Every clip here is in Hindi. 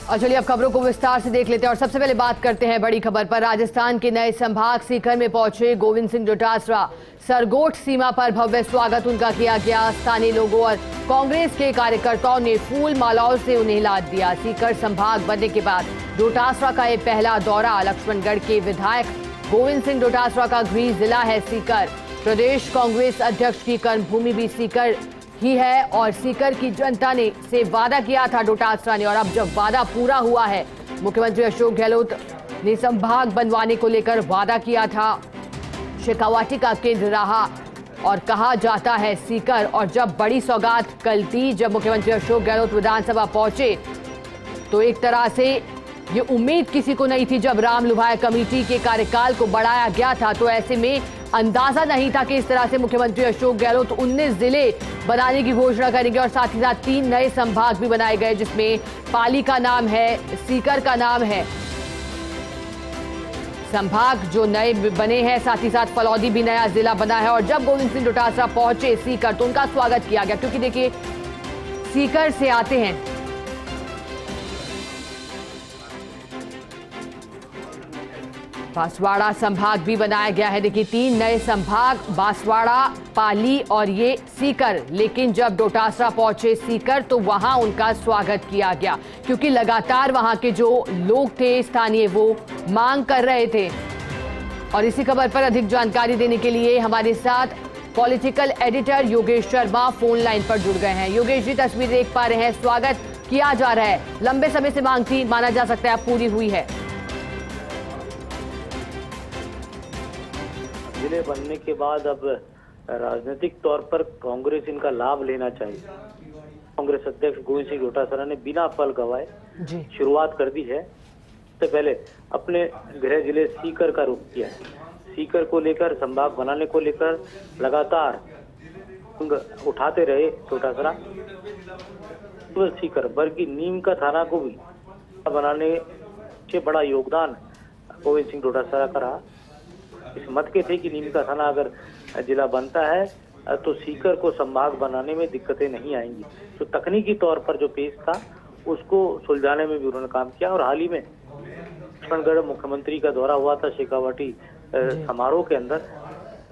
और चलिए अब खबरों को विस्तार से देख लेते हैं और सबसे पहले बात करते हैं बड़ी खबर पर। राजस्थान के नए संभाग सीकर में पहुंचे गोविंद सिंह डोटासरा। सरगोट सीमा पर भव्य स्वागत उनका किया गया। स्थानीय लोगों और कांग्रेस के कार्यकर्ताओं ने फूल मालाओं से उन्हें लाद दिया। सीकर संभाग बनने के बाद डोटासरा का ये पहला दौरा। लक्ष्मणगढ़ के विधायक गोविंद सिंह डोटासरा का गृह जिला है सीकर। प्रदेश कांग्रेस अध्यक्ष की कर्मभूमि भी सीकर ही है और सीकर की जनता ने से वादा किया था डोटासरा ने, और अब जब वादा पूरा हुआ है, मुख्यमंत्री अशोक गहलोत ने संभाग बनवाने को लेकर वादा किया था। शेखावाटी का केंद्र रहा और कहा जाता है सीकर, और जब बड़ी सौगात कल दी, जब मुख्यमंत्री अशोक गहलोत विधानसभा पहुंचे तो एक तरह से ये उम्मीद किसी को नहीं थी। जब राम लुभाय कमेटी के कार्यकाल को बढ़ाया गया था तो ऐसे में अंदाजा नहीं था कि इस तरह से मुख्यमंत्री अशोक गहलोत 19 जिले बनाने की घोषणा करेंगे और साथ ही साथ 3 नए संभाग भी बनाए गए, जिसमें पाली का नाम है, सीकर का नाम है। संभाग जो नए बने हैं, साथ ही साथ फलौदी भी नया जिला बना है। और जब गोविंद सिंह डोटासरा पहुंचे सीकर तो उनका स्वागत किया गया, क्योंकि देखिए सीकर से आते हैं। बांसवाड़ा संभाग भी बनाया गया है। देखिए 3 नए संभाग, बांसवाड़ा, पाली और ये सीकर। लेकिन जब डोटासरा पहुंचे सीकर तो वहां उनका स्वागत किया गया, क्योंकि लगातार वहां के जो लोग थे स्थानीय वो मांग कर रहे थे। और इसी खबर पर अधिक जानकारी देने के लिए हमारे साथ political editor Yogesh Sharma phone line पर जुड़ गए हैं। योगेश जी, तस्वीर देख पा रहे हैं, स्वागत किया जा रहा है। लंबे समय से मांग थी, माना जा सकता है अब पूरी हुई है। जिले बनने के बाद अब राजनीतिक तौर पर कांग्रेस इनका लाभ लेना चाहिए। कांग्रेस अध्यक्ष गोविंद सिंह डोटासरा ने बिना पल गवाए शुरुआत कर दी है। इससे पहले अपने गृह जिले सीकर का रुख किया है। सीकर को लेकर, संभाग बनाने को लेकर लगातार उठाते रहे डोटासरा। तो सीकर बल्कि नीम का थाना को भी बनाने से बड़ा योगदान गोविंद सिंह डोटासरा का रहा। इस मत के थे कि नीम का थाना अगर जिला बनता है तो सीकर को संभाग बनाने में दिक्कतें नहीं आएंगी। तो तकनीकी तौर पर जो पेश था उसको सुलझाने में भी उन्होंने काम किया। और हाल ही में लक्ष्मणगढ़ मुख्यमंत्री का दौरा हुआ था शेखावाटी समारोह के अंदर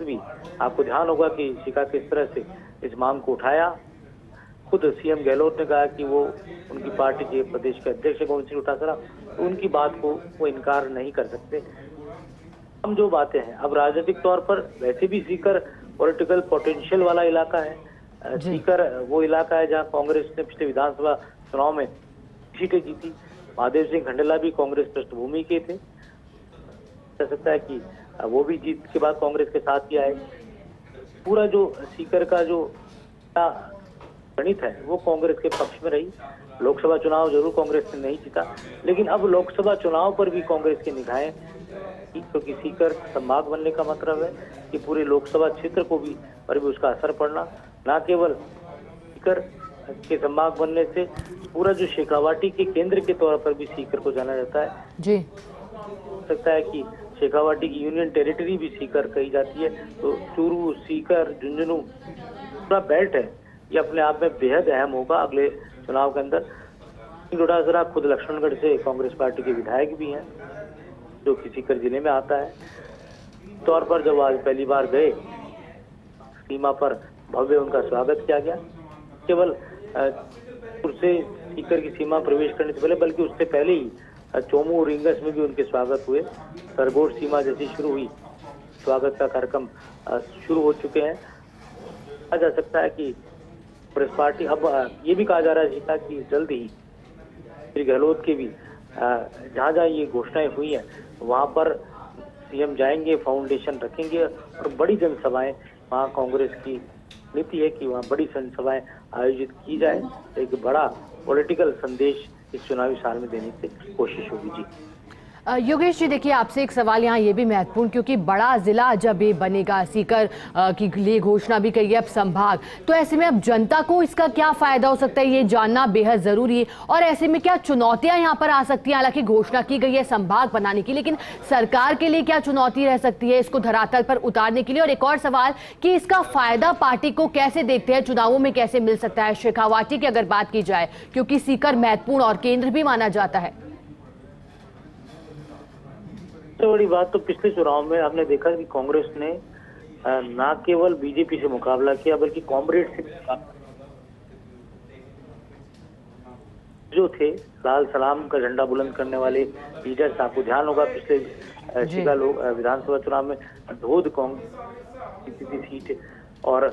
भी आपको ध्यान होगा कि शिखा किस तरह से इस मांग को उठाया। खुद सीएम गहलोत ने कहा कि वो उनकी पार्टी के प्रदेश के अध्यक्ष गोविंद सिंह डोटासरा, तो उनकी बात को वो इनकार नहीं कर सकते। हम जो बातें हैं, अब राजनीतिक तौर पर वैसे भी सीकर पॉलिटिकल पोटेंशियल वाला इलाका है। सीकर वो इलाका है जहां कांग्रेस ने पिछले विधानसभा चुनाव में सीटें जीती। महादेव सिंह खंडेला भी कांग्रेस पृष्ठभूमि के थे। कह सकता है कि वो भी जीत के बाद कांग्रेस के साथ ही आए। पूरा जो सीकर का जो गणित है वो कांग्रेस के पक्ष में रही। लोकसभा चुनाव जरूर कांग्रेस ने नहीं जीता, लेकिन अब लोकसभा चुनाव पर भी कांग्रेस की निगाहें, क्योंकि सीकर संभाग बनने का मतलब है कि पूरे लोकसभा क्षेत्र को भी पर भी उसका असर पड़ना। न केवल सीकर के संभाग बनने से पूरा जो शेखावाटी के केंद्र के तौर पर भी सीकर को जाना जाता है जी। हो सकता है कि शेखावाटी की यूनियन टेरिटरी भी सीकर कही जाती है। तो चूरू, सीकर, झुंझुनू पूरा बेल्ट है, ये अपने आप में बेहद अहम होगा अगले चुनाव के अंदर। डोटासरा खुद लक्ष्मणगढ़ से कांग्रेस पार्टी के विधायक भी हैं, जो कि सीकर जिले में आता है। तौर पर जब आज पहली बार गए सीमा पर, भव्य उनका स्वागत किया गया। केवल से सीकर की सीमा प्रवेश करने से पहले, बल्कि उससे पहले ही चोमू, रिंगस में भी उनके स्वागत हुए। सरगोट सीमा जैसी शुरू हुई, स्वागत का कार्यक्रम शुरू हो चुके हैं। कहा जा सकता है कि कांग्रेस पार्टी, अब ये भी कहा जा रहा है कि जल्द ही श्री गहलोत के भी जहाँ जहाँ ये घोषणाएं हुई हैं वहाँ पर सीएम जाएंगे, फाउंडेशन रखेंगे और बड़ी जनसभाएं, वहाँ कांग्रेस की नीति है कि वहाँ बड़ी जनसभाएं आयोजित की जाए। एक बड़ा पॉलिटिकल संदेश इस चुनावी साल में देने की कोशिश होगी जी। योगेश जी, देखिए आपसे एक सवाल यहाँ ये भी महत्वपूर्ण, क्योंकि बड़ा जिला जब ये बनेगा, सीकर के लिए घोषणा भी करी है अब संभाग, तो ऐसे में अब जनता को इसका क्या फायदा हो सकता है ये जानना बेहद जरूरी है। और ऐसे में क्या चुनौतियां यहाँ पर आ सकती हैं? हालांकि घोषणा की गई है संभाग बनाने की, लेकिन सरकार के लिए क्या चुनौती रह सकती है इसको धरातल पर उतारने के लिए? और एक और सवाल कि इसका फायदा पार्टी को कैसे देखते हैं, चुनावों में कैसे मिल सकता है शेखावाटी की अगर बात की जाए, क्योंकि सीकर महत्वपूर्ण और केंद्र भी माना जाता है। सबसे बड़ी बात तो पिछले चुनाव में आपने देखा कि कांग्रेस ने न केवल बीजेपी से मुकाबला किया बल्कि कॉमरेड से जो थे लाल सलाम का झंडा बुलंद करने वाले लीडर्स, आपको ध्यान होगा पिछले सीधा लोग विधानसभा चुनाव में धोध कांग्रेस की सीट, और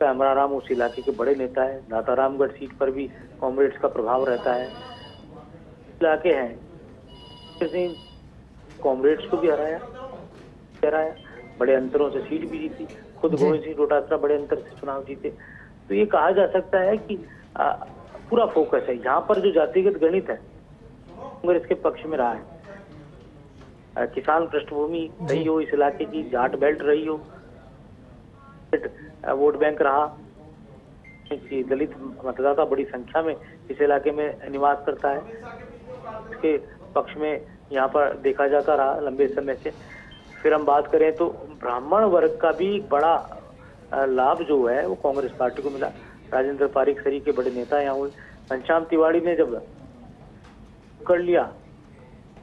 अमराराम उस इलाके के बड़े नेता है। नातारामगढ़ सीट पर भी कॉमरेड्स का प्रभाव रहता है। इलाके हैं कॉमरेड्स को भी हराया, बड़े अंतरों से सीट भी जीती। खुद गोविंद सिंह डोटासरा बड़े अंतर से चुनाव जीते। तो ये कहा जा सकता है कि पूरा फोकस है यहाँ पर जो जातिगत गणित है कांग्रेस के पक्ष में रहा है। किसान पृष्ठभूमि रही हो इस इलाके की, जाट बेल्ट रही हो, वोट बैंक रहा, दलित मतदाता बड़ी संख्या में इस इलाके में निवास करता है, इसके पक्ष में यहाँ पर देखा जाता रहा लंबे समय से। फिर हम बात करें तो ब्राह्मण वर्ग का भी बड़ा लाभ जो है वो कांग्रेस पार्टी को मिला। राजेंद्र पारिक सरी के बड़े नेता यहाँ हुए। घनश्याम तिवारी ने जब कर लिया,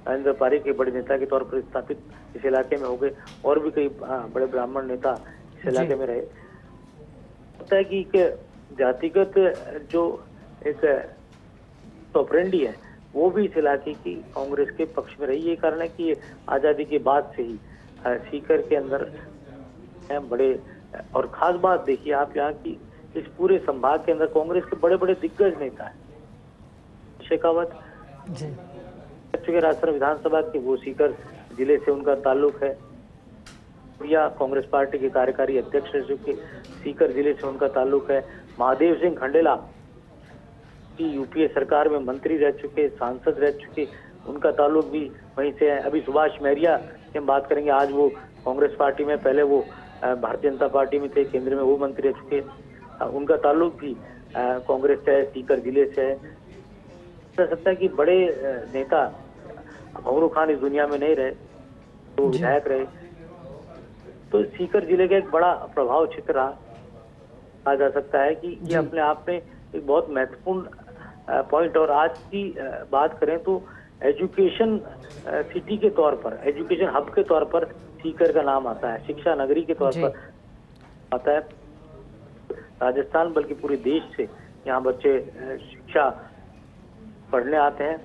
राजेंद्र पारिक के बड़े नेता के तौर पर स्थापित इस इलाके में हो गए, और भी कई बड़े ब्राह्मण नेता इस इलाके में रहे। होता है कि एक जातिगत जो एक ऑपरेंडी है वो भी इस इलाके की कांग्रेस के पक्ष में रही। ये कारण है कि आजादी के बाद से ही सीकर के अंदर बड़े, और खास बात देखिए आप यहाँ की इस पूरे संभाग के अंदर कांग्रेस के बड़े बड़े दिग्गज नेता है। शेखावत राज्यसभा विधानसभा के, वो सीकर जिले से उनका ताल्लुक है। या कांग्रेस पार्टी के कार्यकारी अध्यक्ष रह चुके, सीकर जिले से उनका ताल्लुक है। महादेव सिंह खंडेला की यूपीए सरकार में मंत्री रह चुके, सांसद रह चुके, उनका ताल्लुक भी वहीं से है। अभी सुभाष महरिया की हम बात करेंगे, आज वो कांग्रेस पार्टी में, पहले वो भारतीय जनता पार्टी में थे, केंद्र में वो मंत्री रह चुके, उनका ताल्लुक भी कांग्रेस से है, सीकर जिले से है। कह सकता है कि बड़े नेता, भंवरू खान इस दुनिया में नहीं रहे, तो विधायक रहे, तो सीकर जिले का एक बड़ा प्रभाव क्षेत्र रहा। कहा जा सकता है कि ये अपने आप में एक बहुत महत्वपूर्ण पॉइंट। और आज की बात करें तो एजुकेशन सिटी के तौर पर, एजुकेशन हब के तौर पर सीकर का नाम आता है, शिक्षा नगरी के तौर पर आता है। राजस्थान बल्कि पूरे देश से यहाँ बच्चे शिक्षा पढ़ने आते हैं।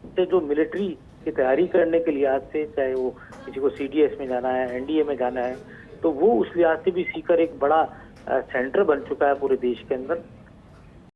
से जो मिलिट्री की तैयारी करने के लिहाज से, चाहे वो किसी को CDS में जाना है, NDA में जाना है, तो वो उस लिहाज से भी सीकर एक बड़ा सेंटर बन चुका है पूरे देश के अंदर।